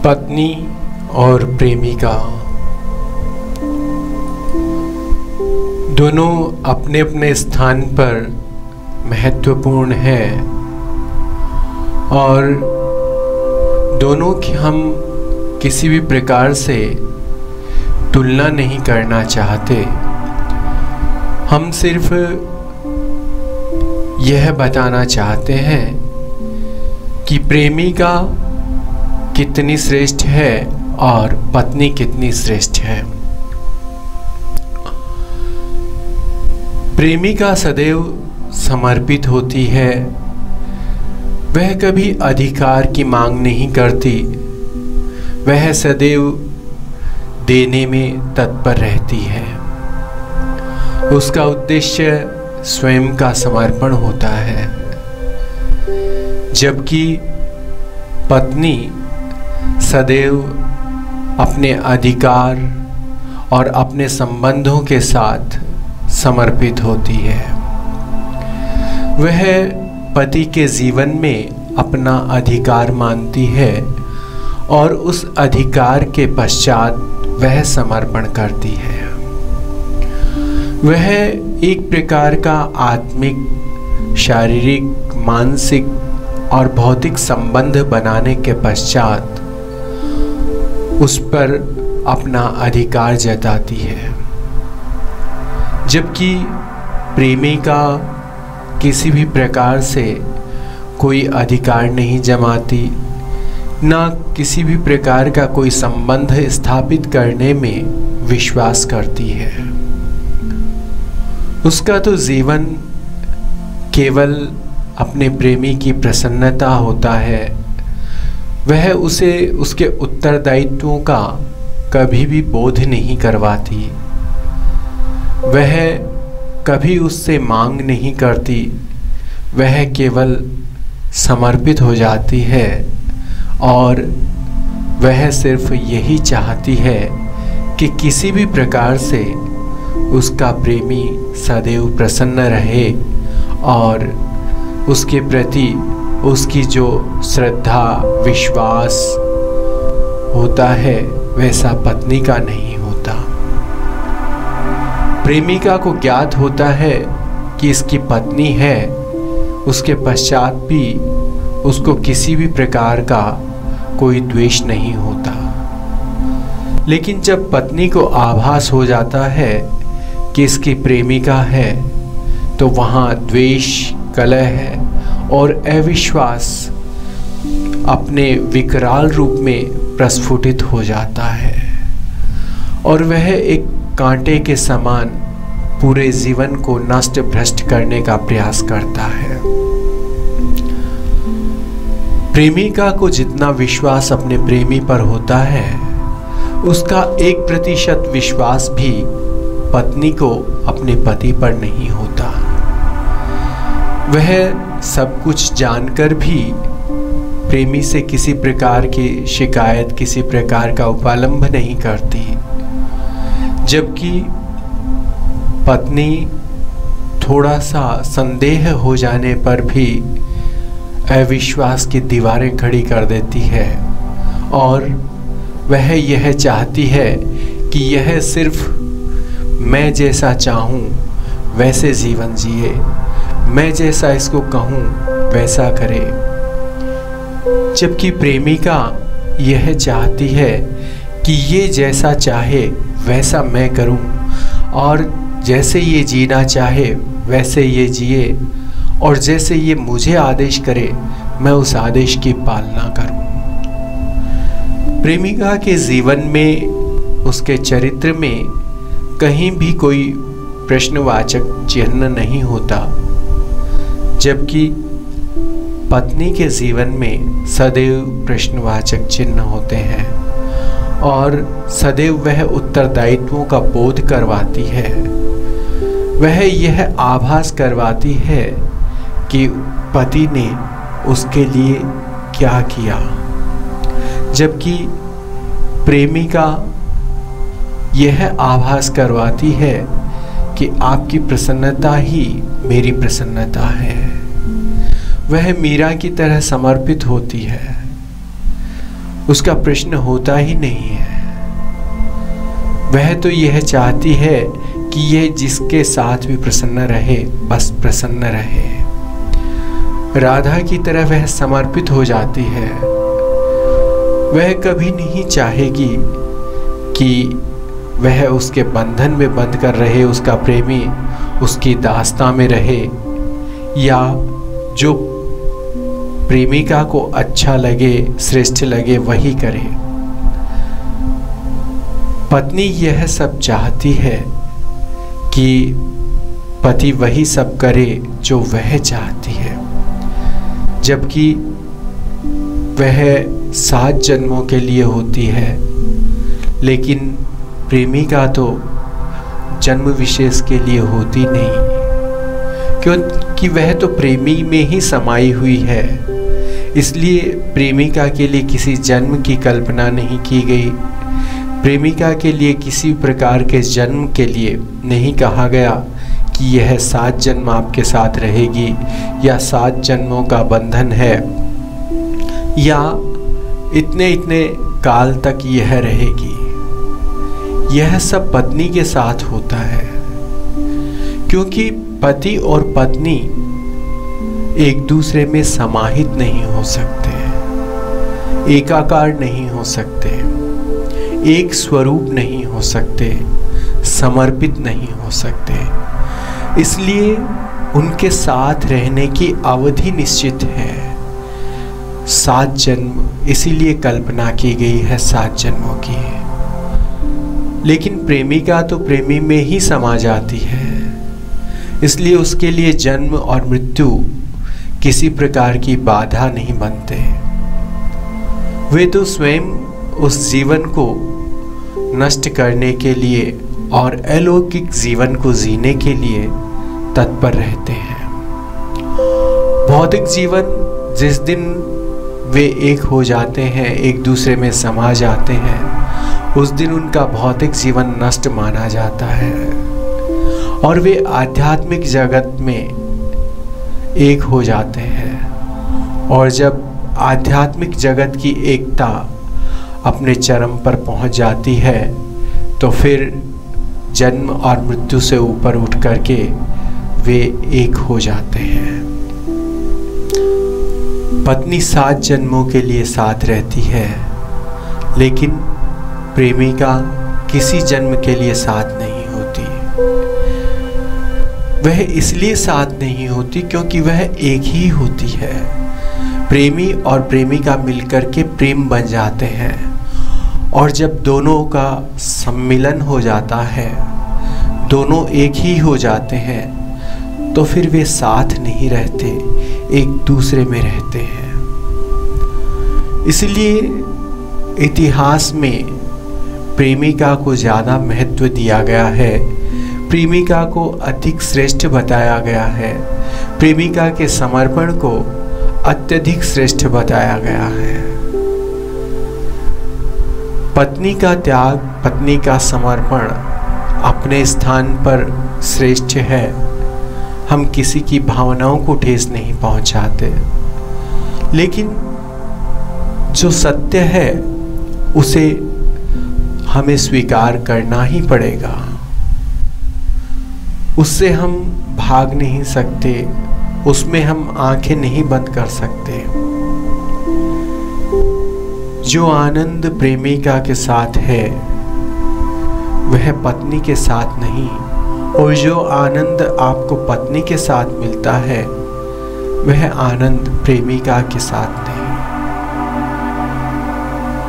पत्नी और प्रेमिका दोनों अपने अपने स्थान पर महत्वपूर्ण हैं और दोनों की हम किसी भी प्रकार से तुलना नहीं करना चाहते। हम सिर्फ यह बताना चाहते हैं कि प्रेमिका कितनी श्रेष्ठ है और पत्नी कितनी श्रेष्ठ है। प्रेमिका सदैव समर्पित होती है। वह कभी अधिकार की मांग नहीं करती। वह सदैव देने में तत्पर रहती है। उसका उद्देश्य स्वयं का समर्पण होता है, जबकि पत्नी सदैव अपने अधिकार और अपने संबंधों के साथ समर्पित होती है। वह पति के जीवन में अपना अधिकार मानती है और उस अधिकार के पश्चात वह समर्पण करती है। वह एक प्रकार का आत्मिक, शारीरिक, मानसिक और भौतिक संबंध बनाने के पश्चात उस पर अपना अधिकार जताती है, जबकि प्रेमिका किसी भी प्रकार से कोई अधिकार नहीं जमाती, ना किसी भी प्रकार का कोई संबंध स्थापित करने में विश्वास करती है। उसका तो जीवन केवल अपने प्रेमी की प्रसन्नता होता है। वह उसे उसके उत्तरदायित्वों का कभी भी बोध नहीं करवाती। वह कभी उससे मांग नहीं करती। वह केवल समर्पित हो जाती है और वह सिर्फ यही चाहती है कि किसी भी प्रकार से उसका प्रेमी सदैव प्रसन्न रहे और उसके प्रति उसकी जो श्रद्धा, विश्वास होता है वैसा पत्नी का नहीं होता। प्रेमिका को ज्ञात होता है कि इसकी पत्नी है, उसके पश्चात भी उसको किसी भी प्रकार का कोई द्वेष नहीं होता। लेकिन जब पत्नी को आभास हो जाता है कि इसकी प्रेमिका है, तो वहाँ द्वेष, कलह और अविश्वास अपने विकराल रूप में प्रस्फुटित हो जाता है और वह एक कांटे के समान पूरे जीवन को नष्ट भ्रष्ट करने का प्रयास करता है। प्रेमिका को जितना विश्वास अपने प्रेमी पर होता है, उसका 1% विश्वास भी पत्नी को अपने पति पर नहीं होता। वह सब कुछ जानकर भी प्रेमी से किसी प्रकार की शिकायत, किसी प्रकार का उपलंभ नहीं करती, जबकि पत्नी थोड़ा सा संदेह हो जाने पर भी अविश्वास की दीवारें खड़ी कर देती है और वह यह चाहती है कि यह सिर्फ मैं जैसा चाहूँ वैसे जीवन जिए, मैं जैसा इसको कहूँ वैसा करे। जबकि प्रेमिका यह चाहती है कि ये जैसा चाहे वैसा मैं करूँ और जैसे ये जीना चाहे वैसे ये जिए और जैसे ये मुझे आदेश करे मैं उस आदेश की पालना करूँ। प्रेमिका के जीवन में, उसके चरित्र में कहीं भी कोई प्रश्नवाचक चिन्ह नहीं होता, जबकि पत्नी के जीवन में सदैव प्रश्नवाचक चिन्ह होते हैं और सदैव वह उत्तरदायित्वों का बोध करवाती है। वह यह आभास करवाती है कि पति ने उसके लिए क्या किया, जबकि प्रेमिका यह आभास करवाती है कि आपकी प्रसन्नता ही मेरी प्रसन्नता है। वह मीरा की तरह समर्पित होती है उसका प्रश्न होता ही नहीं है। वह तो यह चाहती है कि यह जिसके साथ भी प्रसन्न रहे, बस प्रसन्न रहे। राधा की तरह वह समर्पित हो जाती है। वह कभी नहीं चाहेगी कि वह उसके बंधन में बंध कर रहे, उसका प्रेमी उसकी दास्तां में रहे, या जो प्रेमिका को अच्छा लगे, श्रेष्ठ लगे, वही करे। पत्नी यह सब चाहती है कि पति वही सब करे जो वह चाहती है, जबकि वह 7 जन्मों के लिए होती है, लेकिन प्रेमिका तो जन्म विशेष के लिए होती नहीं, क्योंकि वह तो प्रेमी में ही समाई हुई है। इसलिए प्रेमिका के लिए किसी जन्म की कल्पना नहीं की गई। प्रेमिका के लिए किसी प्रकार के जन्म के लिए नहीं कहा गया कि यह 7 जन्म आपके साथ रहेगी, या 7 जन्मों का बंधन है, या इतने इतने काल तक यह रहेगी। यह सब पत्नी के साथ होता है, क्योंकि पति और पत्नी एक दूसरे में समाहित नहीं हो सकते, एकाकार नहीं हो सकते, एक स्वरूप नहीं हो सकते, समर्पित नहीं हो सकते। इसलिए उनके साथ रहने की अवधि निश्चित है, 7 जन्म, इसीलिए कल्पना की गई है 7 जन्मों की। लेकिन प्रेमिका तो प्रेमी में ही समा जाती है, इसलिए उसके लिए जन्म और मृत्यु किसी प्रकार की बाधा नहीं बनते। वे तो स्वयं उस जीवन को नष्ट करने के लिए और अलौकिक जीवन को जीने के लिए तत्पर रहते हैं। भौतिक जीवन जिस दिन वे एक हो जाते हैं, एक दूसरे में समा जाते हैं, उस दिन उनका भौतिक जीवन नष्ट माना जाता है और वे आध्यात्मिक जगत में एक हो जाते हैं। और जब आध्यात्मिक जगत की एकता अपने चरम पर पहुंच जाती है, तो फिर जन्म और मृत्यु से ऊपर उठ करके वे एक हो जाते हैं। पत्नी 7 जन्मों के लिए साथ रहती है, लेकिन प्रेमिका किसी जन्म के लिए साथ नहीं होती। वह इसलिए साथ नहीं होती क्योंकि वह एक ही होती है। प्रेमी और प्रेमिका मिलकर के प्रेम बन जाते हैं, और जब दोनों का सम्मिलन हो जाता है, दोनों एक ही हो जाते हैं, तो फिर वे साथ नहीं रहते, एक दूसरे में रहते हैं। इसलिए इतिहास में प्रेमिका को ज़्यादा महत्व दिया गया है, प्रेमिका को अधिक श्रेष्ठ बताया गया है, प्रेमिका के समर्पण को अत्यधिक श्रेष्ठ बताया गया है। पत्नी का त्याग, पत्नी का समर्पण अपने स्थान पर श्रेष्ठ है। हम किसी की भावनाओं को ठेस नहीं पहुंचाते, लेकिन जो सत्य है उसे हमें स्वीकार करना ही पड़ेगा। उससे हम भाग नहीं सकते, उसमें हम आंखें नहीं बंद कर सकते। जो आनंद प्रेमिका के साथ है वह पत्नी के साथ नहीं, और जो आनंद आपको पत्नी के साथ मिलता है वह आनंद प्रेमिका के साथ नहीं।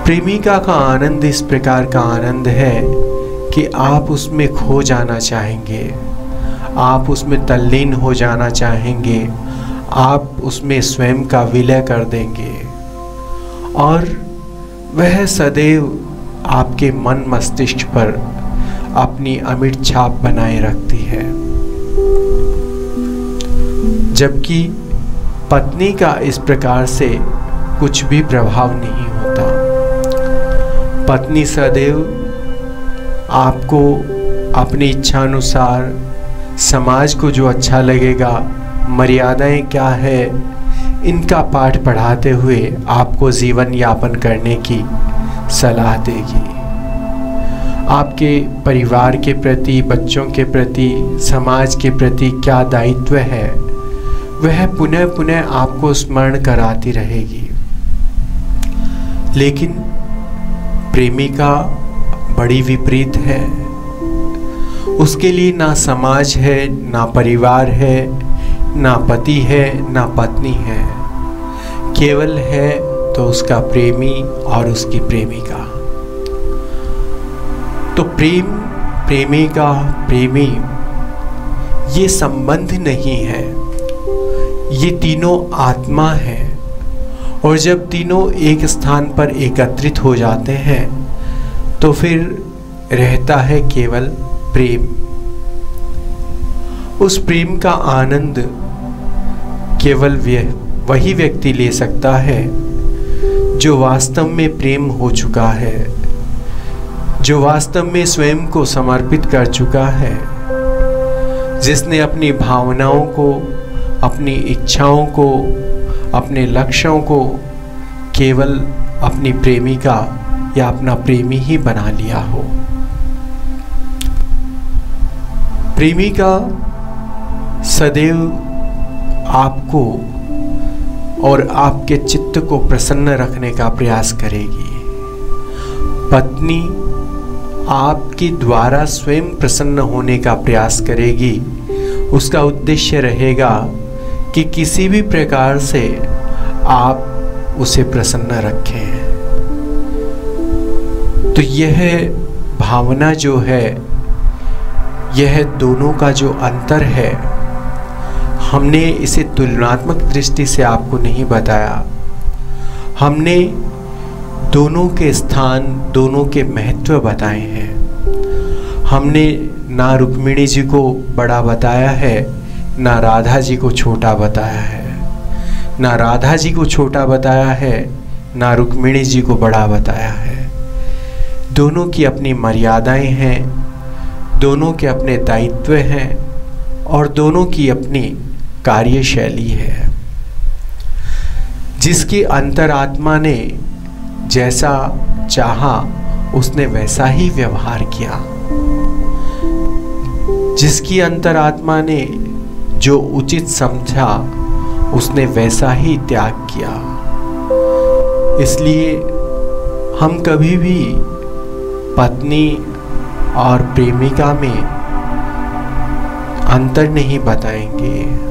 प्रेमिका का आनंद इस प्रकार का आनंद है कि आप उसमें खो जाना चाहेंगे, आप उसमें तल्लीन हो जाना चाहेंगे, आप उसमें स्वयं का विलय कर देंगे, और वह सदैव आपके मन मस्तिष्क पर अपनी अमिट छाप बनाए रखती है। जबकि पत्नी का इस प्रकार से कुछ भी प्रभाव नहीं होता। पत्नी सदैव आपको अपनी इच्छानुसार, समाज को जो अच्छा लगेगा, मर्यादाएं क्या है, इनका पाठ पढ़ाते हुए आपको जीवन यापन करने की सलाह देगी। आपके परिवार के प्रति, बच्चों के प्रति, समाज के प्रति क्या दायित्व है वह पुनः पुनः आपको स्मरण कराती रहेगी। लेकिन प्रेमिका बड़ी विपरीत है। उसके लिए ना समाज है, ना परिवार है, ना पति है, ना पत्नी है। केवल है तो उसका प्रेमी और उसकी प्रेमिका। तो प्रेम, प्रेमिका, प्रेमी ये संबंध नहीं है, ये तीनों आत्मा है। और जब तीनों एक स्थान पर एकत्रित हो जाते हैं तो फिर रहता है केवल प्रेम। उस प्रेम का आनंद केवल वही व्यक्ति ले सकता है जो वास्तव में प्रेम हो चुका है, जो वास्तव में स्वयं को समर्पित कर चुका है, जिसने अपनी भावनाओं को, अपनी इच्छाओं को, अपने लक्ष्यों को केवल अपनी प्रेमिका या अपना प्रेमी ही बना लिया हो। प्रेमिका सदैव आपको और आपके चित्त को प्रसन्न रखने का प्रयास करेगी। पत्नी आपके द्वारा स्वयं प्रसन्न होने का प्रयास करेगी। उसका उद्देश्य रहेगा कि किसी भी प्रकार से आप उसे प्रसन्न रखें। तो यह भावना जो है, यह दोनों का जो अंतर है, हमने इसे तुलनात्मक दृष्टि से आपको नहीं बताया। हमने दोनों के स्थान, दोनों के महत्व बताए हैं। हमने ना रुक्मिणी जी को बड़ा बताया है, ना राधा जी को छोटा बताया है। ना राधा जी को छोटा बताया है, ना रुक्मिणी जी को बड़ा बताया है। दोनों की अपनी मर्यादाएं हैं, दोनों के अपने दायित्व हैं और दोनों की अपनी कार्यशैली है। जिसकी अंतरात्मा ने जैसा चाहा उसने वैसा ही व्यवहार किया। जिसकी अंतरात्मा ने जो उचित समझा उसने वैसा ही त्याग किया। इसलिए हम कभी भी पत्नी और प्रेमिका में अंतर नहीं बताएंगे।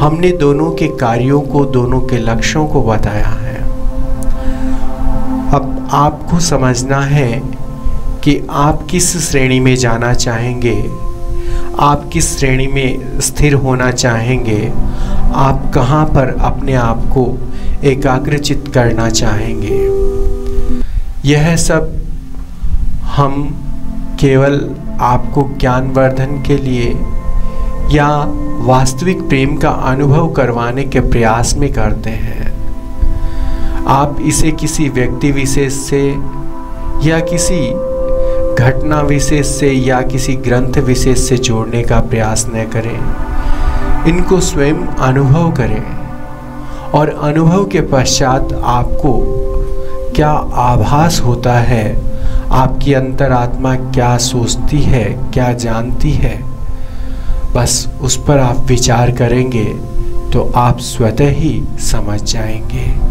हमने दोनों के कार्यों को, दोनों के लक्ष्यों को बताया है। अब आपको समझना है कि आप किस श्रेणी में जाना चाहेंगे, आप किस श्रेणी में स्थिर होना चाहेंगे, आप कहाँ पर अपने आप को एकाग्रचित करना चाहेंगे। यह सब हम केवल आपको ज्ञानवर्धन के लिए या वास्तविक प्रेम का अनुभव करवाने के प्रयास में करते हैं। आप इसे किसी व्यक्ति विशेष से या किसी घटना विशेष से या किसी ग्रंथ विशेष से जोड़ने का प्रयास न करें। इनको स्वयं अनुभव करें और अनुभव के पश्चात आपको क्या आभास होता है, आपकी अंतरात्मा क्या सोचती है, क्या जानती है, बस उस पर आप विचार करेंगे तो आप स्वतः ही समझ जाएंगे।